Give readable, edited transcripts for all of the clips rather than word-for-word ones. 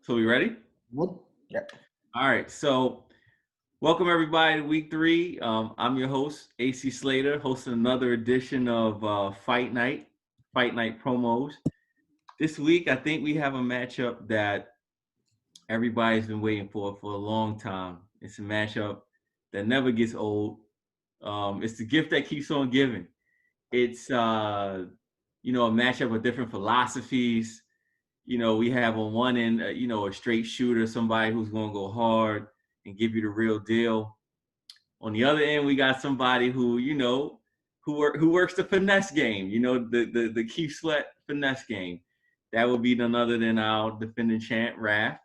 So we ready? Yeah. All right. So welcome everybody to week 3. I'm your host, AC Slater, hosting another edition of Fight Night promos. This week, I think we have a matchup that everybody's been waiting for a long time. It's a matchup that never gets old. It's the gift that keeps on giving. It's a matchup of different philosophies. We have on one end, a straight shooter, somebody who's going to go hard and give you the real deal. On the other end, we got somebody who works the finesse game. The Keith Sweat finesse game. That would be none other than our defending champ, Raph.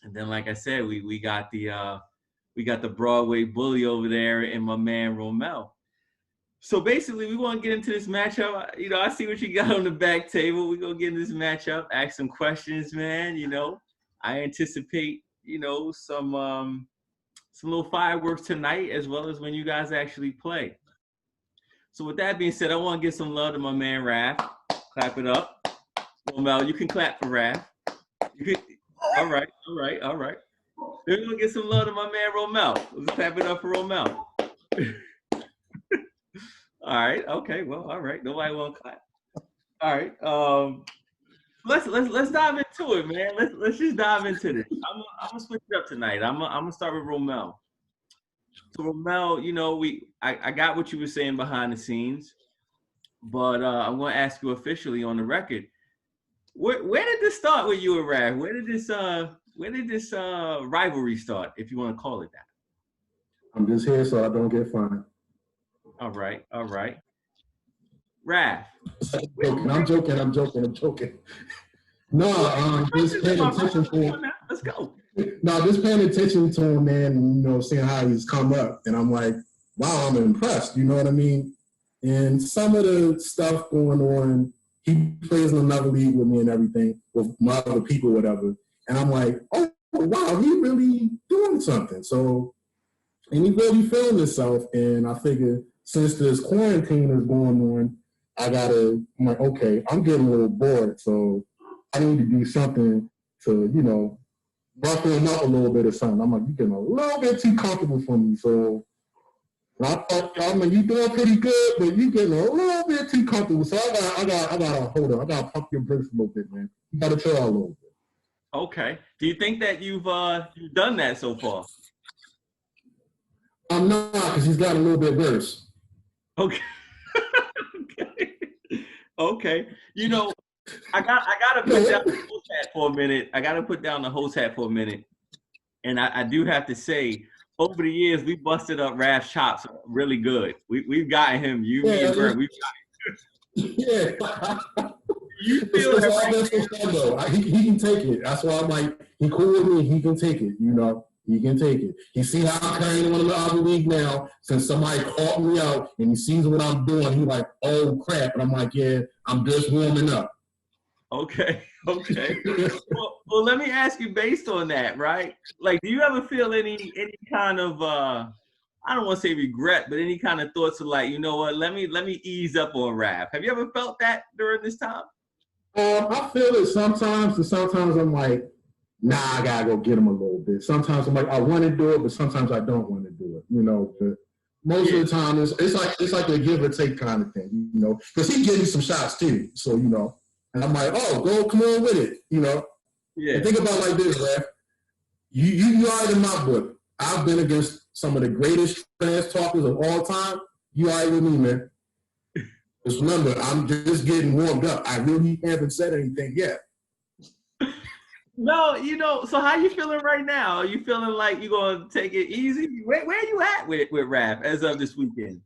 And then, like I said, we got the Broadway bully over there and my man Romel. So basically, we want to get into this matchup. I see what you got on the back table. We're going to get in this matchup, ask some questions, man. I anticipate, some little fireworks tonight as well as when you guys actually play. So with that being said, I want to give some love to my man, Raph. Clap it up. Romel, you can clap for Raph. All right. We're going to get some love to my man, Romel. Let's clap it up for Romel. All right. Okay. Well. All right. Nobody want to clap. All right. Let's dive into it, man. Let's just dive into this. I'm gonna switch it up tonight. I'm gonna start with Romel. So Romel, I got what you were saying behind the scenes, but I'm gonna ask you officially on the record. Where did this start with you and Raph? Where did this rivalry start, if you want to call it that? I'm just here so I don't get fined. All right. Raph. I'm joking. No, just paying attention to him. Let's go. No, just paying attention to him, man, seeing how he's come up. And I'm like, wow, I'm impressed. You know what I mean? And some of the stuff going on, he plays in another league with me and everything, with my other people, whatever. And I'm like, oh, wow, he really doing something. So, and he really feeling himself. And I figure since this quarantine is going on, I'm like, okay, I'm getting a little bored. So I need to do something to, buckle him up a little bit or something. I'm like, you're getting a little bit too comfortable for me. So I thought, you're doing pretty good, but you're getting a little bit too comfortable. So I gotta hold on. I gotta pump your brakes a little bit, man. You gotta chill out a little bit. Okay. Do you think that you've done that so far? I'm not, because he's got a little bit worse. Okay. Okay. I gotta put down the host hat for a minute. And I do have to say, over the years, we busted up Raph's chops really good. We've gotten him. Me and Bert, we've got him. Yeah. You feel it's all been so fun, though. He can take it. That's why I'm like, he cool with me. He can take it, He can take it. He see how I'm carrying one of the other league now. Since somebody called me out and he sees what I'm doing, he's like, "Oh crap!" And I'm like, "Yeah, I'm just warming up." Okay. Well, let me ask you based on that, right? Like, do you ever feel any kind of I don't want to say regret, but any kind of thoughts of like, you know what? Let me ease up on Raph. Have you ever felt that during this time? I feel it sometimes, and sometimes I'm like, nah, I gotta go get him a little bit. Sometimes I'm like, I want to do it, but sometimes I don't want to do it. But most of the time, it's like a give or take kind of thing. Because he gave me some shots too. So and I'm like, oh, come on with it. Yeah. And think about it like this, Raph. You are in my book. I've been against some of the greatest trash talkers of all time. You are with me, man. Just remember, I'm just getting warmed up. I really haven't said anything yet. No, so how you feeling right now? Are you feeling like you're going to take it easy? Where are you at with Raph as of this weekend?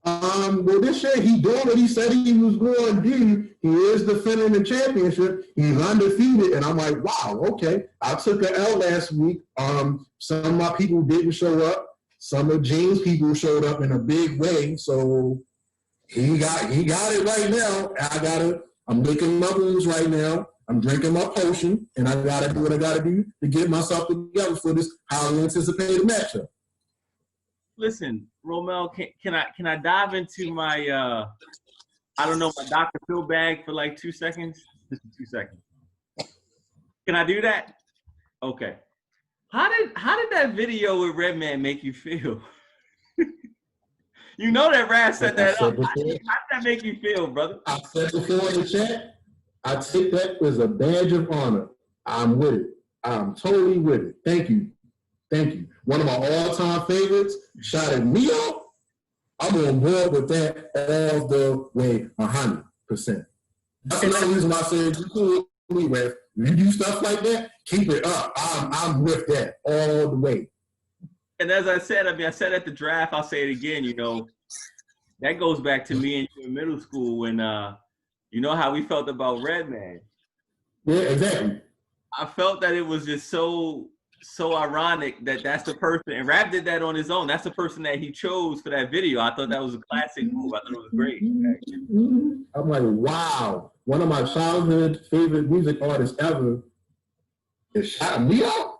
Well, this year he doing what he said he was going to do. He is defending the championship. He's undefeated, and I'm like, wow, okay. I took an L last week. Some of my people didn't show up. Some of Gene's people showed up in a big way. So he got it right now. I'm making my moves right now. I'm drinking my potion, and I gotta do what I gotta do to get myself together for this highly anticipated matchup. Listen, Romel, can I dive into my my Dr. Phil bag for like 2 seconds? Just 2 seconds. Can I do that? Okay. How did that video with Redman make you feel? You know that Rap set that up. How did that make you feel, brother? I said before in the chat, I take that as a badge of honor. I'm with it. I'm totally with it. Thank you. Thank you. One of my all-time favorites, shot at me out. I'm on board with that all the way, 100%. That's another reason why I said you cool with me, Ref. If you do stuff like that, keep it up. I'm with that all the way. And as I said, I said at the draft, I'll say it again, that goes back to me and you in middle school when, you know how we felt about Redman. Yeah, exactly. I felt that it was just so ironic that that's the person, and Rap did that on his own. That's the person that he chose for that video. I thought that was a classic move. I thought it was great. I'm like, wow. One of my childhood favorite music artists ever is shouting me out.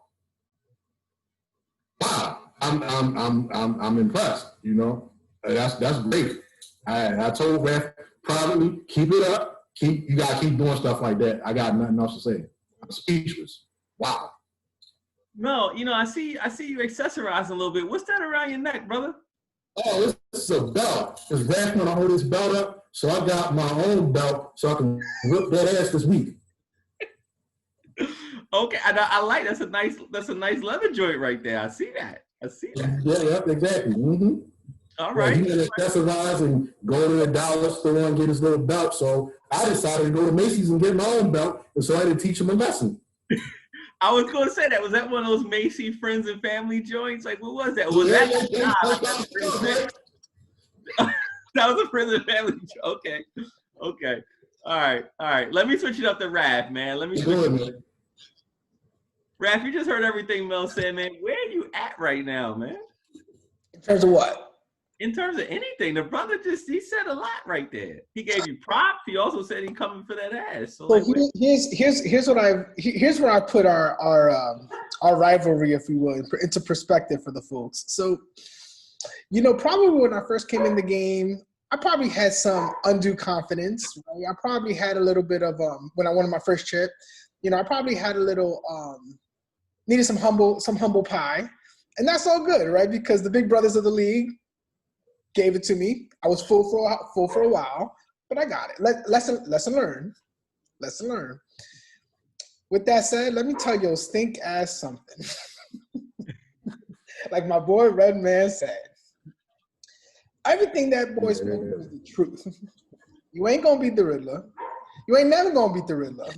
Wow, I'm impressed. That's great. I told Ref privately, keep it up. You gotta keep doing stuff like that. I got nothing else to say. I'm speechless. Wow. No, I see you accessorizing a little bit. What's that around your neck, brother? Oh, this is a belt. It's Ref when I hold this belt up, so I got my own belt so I can whip that ass this week. Okay, I like that's a nice leather joint right there. I see that. Yeah, exactly. Mm-hmm. All right. He had to accessorize and go to the dollar store and get his little belt. So I decided to go to Macy's and get my own belt, and so I had to teach him a lesson. I was going to say that. Was that one of those Macy friends and family joints? Like, what was that? That was a friends and family joint. Okay. All right. Let me switch it up to Raph, man. Raph, you just heard everything Mel said, man. Where are you at right now, man? In terms of what? In terms of anything. The brother he said a lot right there. He gave you props. He also said he coming for that ass. So here's where I put our rivalry, if you will, into perspective for the folks. So, probably when I first came in the game, I probably had some undue confidence. Right? I probably had a little bit of when I won my first chip. I probably had a little needed some humble pie, and that's all good, right? Because the big brothers of the league gave it to me. I was full for a while, but I got it. Lesson learned. With that said, let me tell you, stink ass something. Like my boy Redman said, everything that boy spoke was the truth. You ain't gonna beat the Riddler. You ain't never gonna beat the Riddler.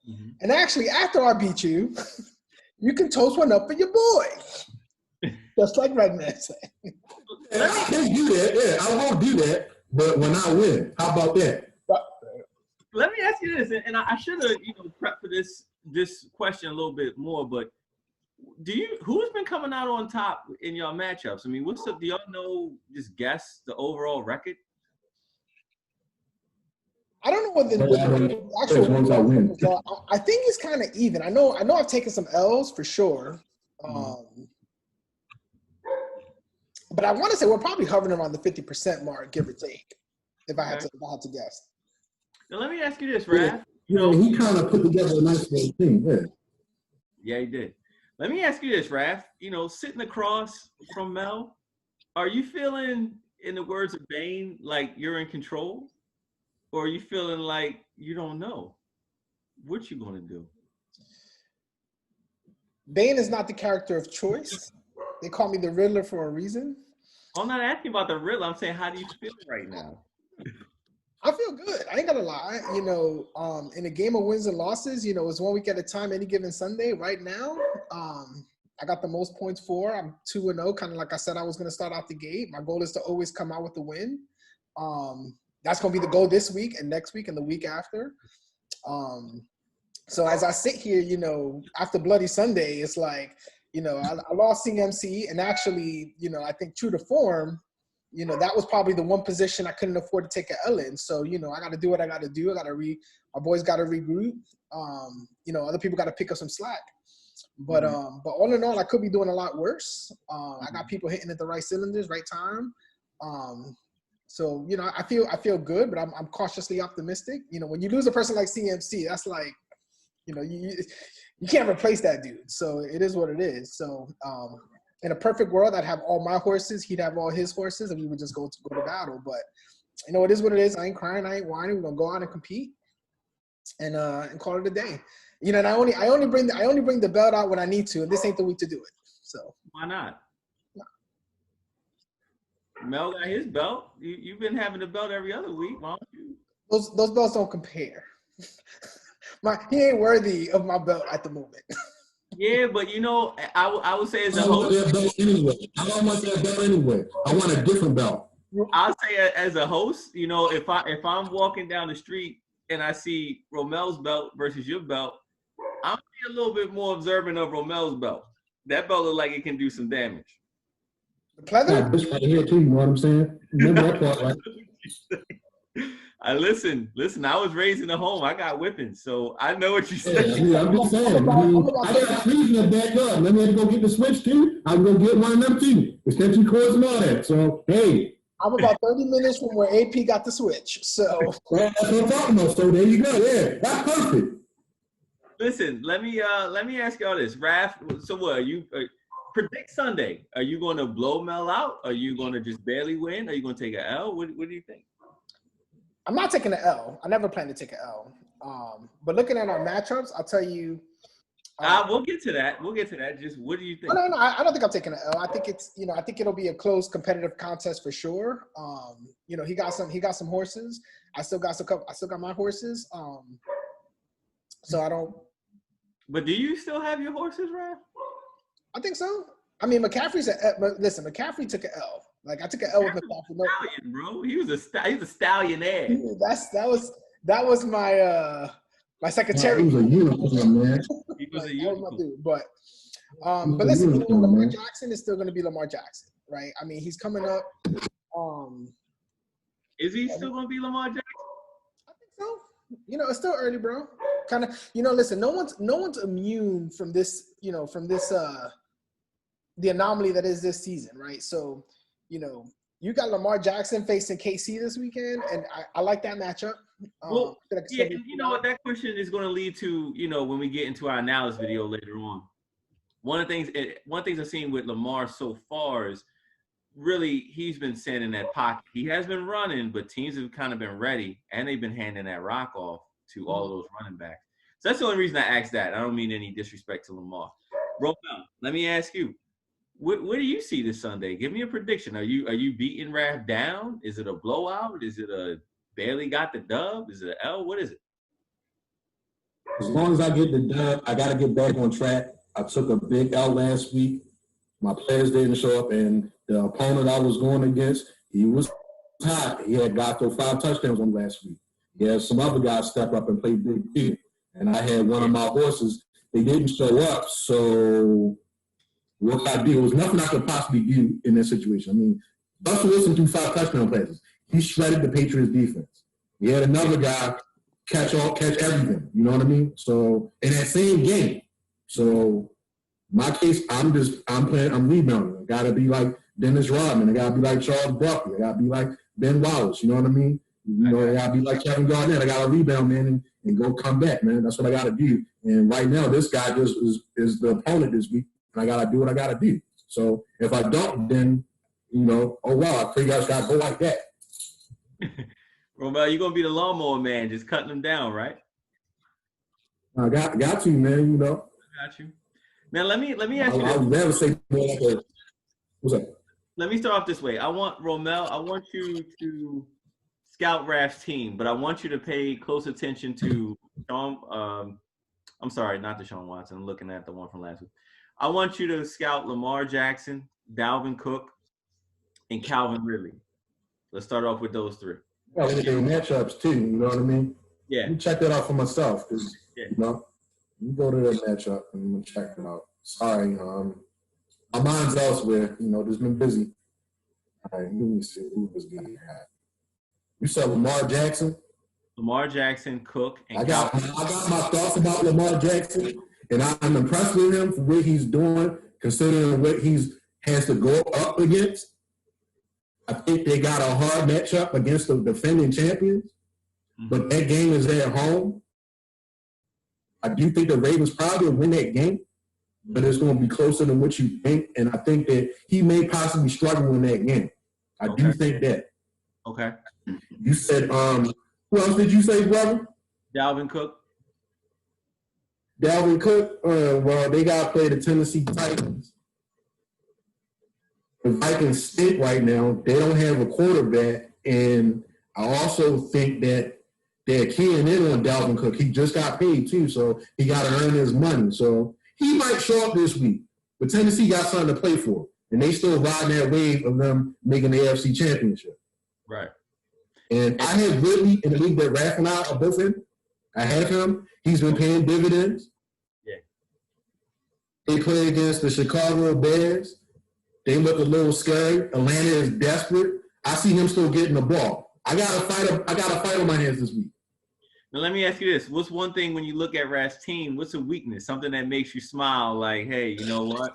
Mm-hmm. And actually, after I beat you, you can toast one up for your boy. Just like Redman said. I can't do that. Yeah, I won't do that. But when I win, how about that? Let me ask you this, and I should have, prepped for this question a little bit more. But who's been coming out on top in your matchups? I mean, do y'all know? Just guess the overall record. I don't know what the actual ones I win. I think it's kind of even. I know I've taken some L's for sure. But I want to say we're probably hovering around the 50% mark, give or take, if I had to guess. Now let me ask you this, Raph. He kind of put together a nice little thing. Yeah, he did. Let me ask you this, Raph. Sitting across from Mel, are you feeling, in the words of Bane, like you're in control? Or are you feeling like you don't know what you're going to do? Bane is not the character of choice. They call me the Riddler for a reason. I'm not asking about the Riddler. I'm saying, how do you feel right now? I feel good. I ain't gonna lie. In a game of wins and losses, it's 1 week at a time, any given Sunday. Right now, I got the most points for. I'm 2-0, kind of like I said I was gonna start out the gate. My goal is to always come out with the win. That's gonna be the goal this week and next week and the week after. So as I sit here, after Bloody Sunday, it's like, I lost CMC, and actually, I think true to form, that was probably the one position I couldn't afford to take an L in. So, I got to do what I got to do. My boys got to regroup. Other people got to pick up some slack. But all in all, I could be doing a lot worse. I got people hitting at the right cylinders, right time. So, I feel good, but I'm cautiously optimistic. When you lose a person like CMC, that's like You know, you can't replace that dude. So it is what it is. So in a perfect world, I'd have all my horses. He'd have all his horses, and we would just go to battle. But you know, it is what it is. I ain't crying. I ain't whining. We're gonna go out and compete, and call it a day. You know, and I only bring the belt out when I need to, and this ain't the week to do it. So why not? Mel got his belt. You've been having the belt every other week, why don't you? Those belts don't compare. He ain't worthy of my belt at the moment. Yeah, but you know, I would say as a I want host. that belt anyway. I don't want that belt anyway. I want a different belt. I'll say as a host, you know, if I'm walking down the street and I see Romel's belt versus your belt, I'm a little bit more observant of Romel's belt. That belt looks like it can do some damage. The pleather? This right here too. You know what I'm saying? Remember that part, right? I listen. I was raised in a home. I got whippings, so I know what you Yeah, said. I'm just saying. I got trees in the backyard. Let me go get the switch too. I'm gonna get one of them too. Extension cords and all that. So hey. I'm about 30 minutes from where AP got the switch. So Well, that's what I'm talking about. So there you go. Yeah, that's perfect. Listen, let me ask y'all this, Raph. So what are you predict Sunday? Are you going to blow Mel out? Are you going to just barely win? Are you going to take an L? What do you think? I'm not taking an L. I never plan to take an L. But looking at our matchups, I'll tell you. We'll get to that. Just what do you think? No. I don't think I'm taking an L. I think I think it'll be a close competitive contest for sure. You know, he got some horses. I still got my horses. So I don't. But do you still have your horses, Raph? I think so. I mean, McCaffrey took an L. Like I took an L with McCaffrey. No, stallion, bro. He was a stallionaire. That was my secretary. He was a unicorn, man. He was a That was my unicorn. dude. But listen, you know, Lamar Jackson is still going to be Lamar Jackson, right? I mean, he's coming up. Is he still going to be Lamar Jackson? I think so. You know, it's still early, bro. Kind of, you know, listen, no one's immune from this, you know, the anomaly that is this season, right? So, you know, you got Lamar Jackson facing KC this weekend, and I like that matchup. Well, yeah, and you know what, that question is going to lead to, you know, when we get into our analysis video later on. One of the things I've seen with Lamar so far is really he's been sitting in that pocket. He has been running, but teams have kind of been ready, and they've been handing that rock off to all those running backs. So that's the only reason I asked that. I don't mean any disrespect to Lamar. Romel, let me ask you, what do you see this Sunday? Give me a prediction. Are you beating Raph down? Is it a blowout? Is it a barely got the dub? Is it an L? What is it? As long as I get the dub, I got to get back on track. I took a big L last week. My players didn't show up, and the opponent I was going against, he was hot. He had got those 5 touchdowns on last week. He had some other guys step up and play big too. And I had one of my horses. They didn't show up, so what could I do? There was nothing I could possibly do in this situation. I mean, Russell Wilson threw 5 touchdown passes. He shredded the Patriots defense. We had another guy catch everything. You know what I mean? So in that same game. So my case, I'm rebounding. I gotta be like Dennis Rodman. I gotta be like Charles Barkley. I gotta be like Ben Wallace. You know what I mean? You know, I gotta be like Kevin Garnett. I gotta rebound, man, and go come back, man. That's what I gotta do. And right now, this guy just is the opponent this week, and I gotta do what I gotta do. So if I don't, then you know, oh wow, I figure I gotta go like that. Romel, you're gonna be the lawnmower man, just cutting them down, right? I got you, man. You know. Got you. Now let me ask you. I would never say more like a, what's that? Let me start off this way. I want you to scout Raph's team, but I want you to pay close attention to Sean. I'm sorry, not to Sean Watson. I'm looking at the one from last week. I want you to scout Lamar Jackson, Dalvin Cook, and Calvin Ridley. Let's start off with those 3. Yeah, look at their matchups too. You know what I mean? Yeah. Let me check that out for myself, because you know, you go to that matchup and check it out. Sorry, my mind's elsewhere. You know, just been busy. All right, let me see who was getting that. You said Lamar Jackson. Lamar Jackson, Cook, and I got my thoughts about Lamar Jackson, and I'm impressed with him for what he's doing, considering what has to go up against. I think they got a hard matchup against the defending champions, but that game is at home. I do think the Ravens probably will win that game, but it's going to be closer than what you think. And I think that he may possibly struggle in that game. I do think that. Okay. You said, who else did you say, brother? Dalvin Cook. Dalvin Cook, well, they got to play the Tennessee Titans. The Vikings stink right now. They don't have a quarterback. And I also think that they're keying in on Dalvin Cook. He just got paid, too, so he got to earn his money. So he might show up this week. But Tennessee got something to play for. And they still riding that wave of them making the AFC Championship. Right. And I have Ridley in the league that Raph and I are both in. I have him. He's been paying dividends. Yeah. They play against the Chicago Bears. They look a little scary. Atlanta is desperate. I see him still getting the ball. I got a fight on my hands this week. Now let me ask you this: what's one thing when you look at Raph's team? What's a weakness? Something that makes you smile? Like, hey, you know what?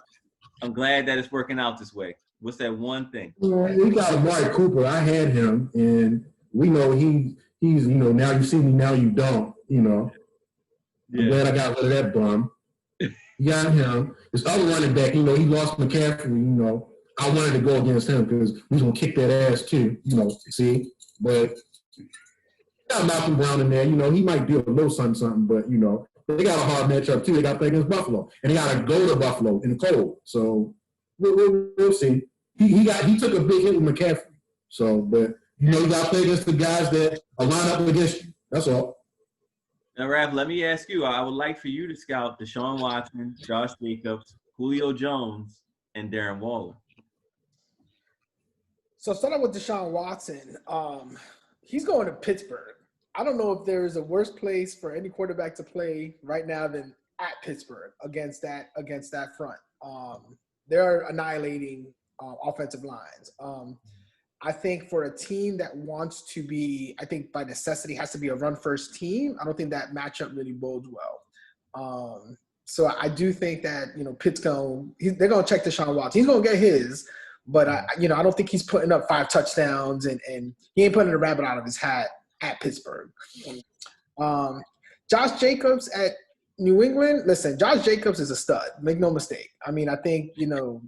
I'm glad that it's working out this way. What's that one thing? We got Amari Cooper. I had him, and we know he's now you see me, now you don't. I'm glad I got rid of that bum. You got him. This other running back, he lost McCaffrey. I wanted to go against him because he's gonna kick that ass too. See, but got Malcolm Brown in there. He might do a little something, but they got a hard matchup too. They got to play against Buffalo, and they got to go to Buffalo in the cold. So we'll see. He took a big hit with McCaffrey. So, but you got to play against the guys that are lined up against you. That's all. Now, Raph, let me ask you. I would like for you to scout Deshaun Watson, Josh Jacobs, Julio Jones, and Darren Waller. So starting with Deshaun Watson, he's going to Pittsburgh. I don't know if there is a worse place for any quarterback to play right now than at Pittsburgh against that front. They're annihilating offensive lines. I think for a team that wants to be, I think by necessity has to be a run-first team, I don't think that matchup really bodes well. So I do think that, Pitt's they're going to check Deshaun Watson. He's going to get his, but I don't think he's putting up 5 touchdowns and he ain't putting a rabbit out of his hat at Pittsburgh. Josh Jacobs at New England. Listen, Josh Jacobs is a stud. Make no mistake. I mean, I think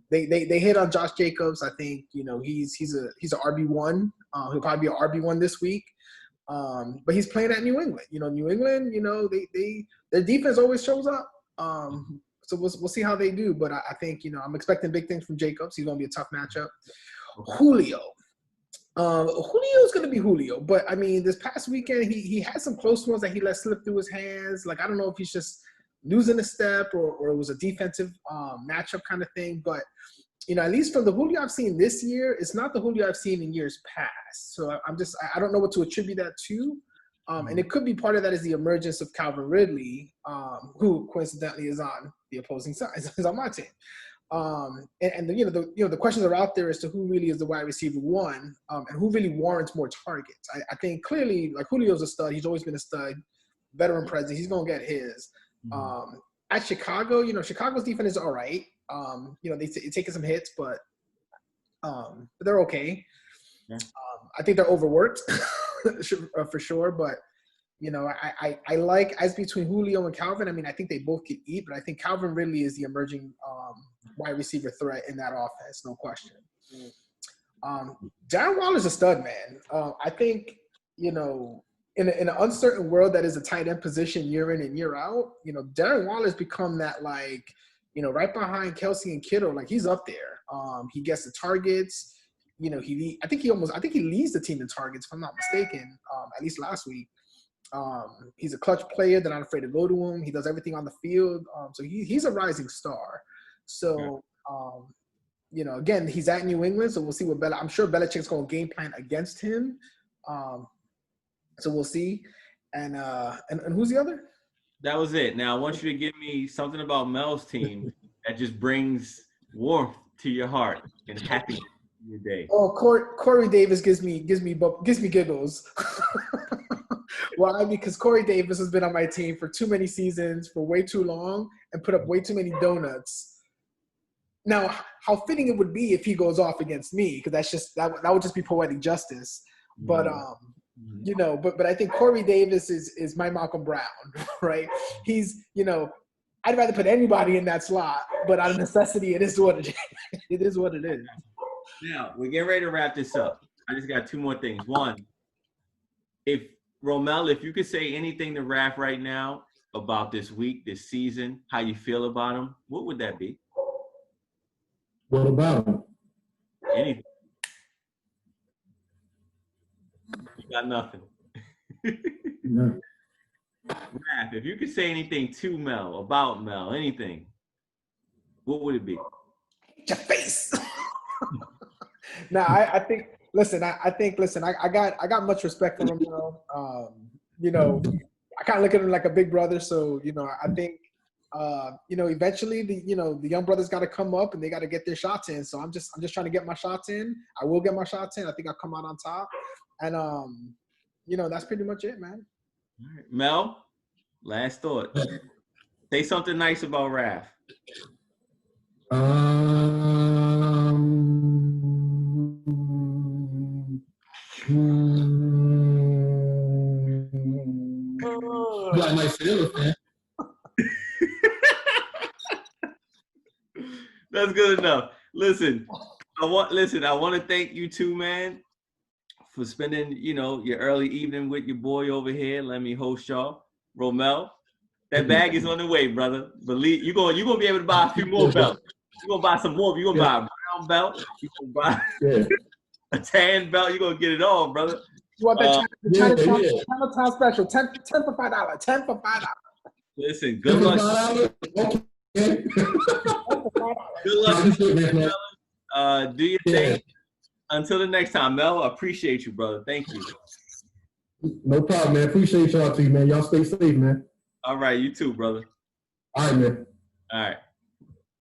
they hit on Josh Jacobs. I think he's an RB1. He'll probably be an RB1 this week. But he's playing at New England. New England. Their defense always shows up. So we'll see how they do. But I think I'm expecting big things from Jacobs. He's going to be a tough matchup. Julio's going to be Julio, but I mean, this past weekend he had some close ones that he let slip through his hands. Like, I don't know if he's just losing a step or it was a defensive matchup kind of thing. But at least from the Julio I've seen this year, it's not the Julio I've seen in years past. So I don't know what to attribute that to. And it could be part of that is the emergence of Calvin Ridley, who coincidentally is on the opposing side, is on my team. And the questions are out there as to who really is the wide receiver one, and who really warrants more targets. I think clearly, like, Julio's a stud. He's always been a stud, veteran presence. He's gonna get his. At Chicago, Chicago's defense is all right. They're taking some hits, but they're okay. Yeah. I think they're overworked for sure, but. I like, as between Julio and Calvin, I mean, I think they both can eat, but I think Calvin Ridley is the emerging wide receiver threat in that offense, no question. Darren Waller's a stud, man. I think, in an uncertain world that is a tight end position year in and year out, Darren Waller's become that, like, right behind Kelsey and Kittle, like, he's up there. He gets the targets. I think he leads the team in targets, if I'm not mistaken, at least last week. He's a clutch player. They're not afraid to go to him. He does everything on the field. So he's a rising star. So, again, he's at New England. So we'll see what I'm sure Belichick's going to game plan against him. So we'll see. And who's the other? That was it. Now I want you to give me something about Mel's team that just brings warmth to your heart and happiness to your day. Oh, Corey Davis gives me giggles. Why? Because Corey Davis has been on my team for too many seasons, for way too long, and put up way too many donuts. Now, how fitting it would be if he goes off against me, because that would just be poetic justice. But You know, but I think Corey Davis is my Malcolm Brown, right? He's, you know, I'd rather put anybody in that slot, but out of necessity, it is what it is. It is what it is. Now, we're getting ready to wrap this up. I just got two more things. One, if Romel, if you could say anything to Raph right now about this week, this season, how you feel about him, what would that be? What about him? Anything. You got nothing. Yeah. Raph, if you could say anything to Mel, about Mel, anything, what would it be? Your face. Now, I think. Listen, I think. Listen, I got much respect for him. You know, I kind of look at him like a big brother. So, you know, I think, you know, eventually the young brothers got to come up and they got to get their shots in. So I'm just trying to get my shots in. I will get my shots in. I think I'll come out on top. And you know, that's pretty much it, man. All right. Mel, last thought. Say something nice about Raph. You got a nice Steelers fan. That's good enough. Listen, I want to thank you too, man, for spending, you know, your early evening with your boy over here. Let me host y'all. Romel, that bag is on the way, brother. Believe you're gonna be able to buy a few more belts. You're gonna buy some more. You're gonna buy a brown belt. You're gonna buy a tan belt. You're gonna get it all, brother. You want that Chinatown special? 10 for $5. 10 for $5. Listen, good luck. Okay. Good luck. Do your thing. Until the next time, Mel, I appreciate you, brother. Thank you. No problem, man. Appreciate y'all too, man. Y'all stay safe, man. All right, you too, brother. All right, man. All right.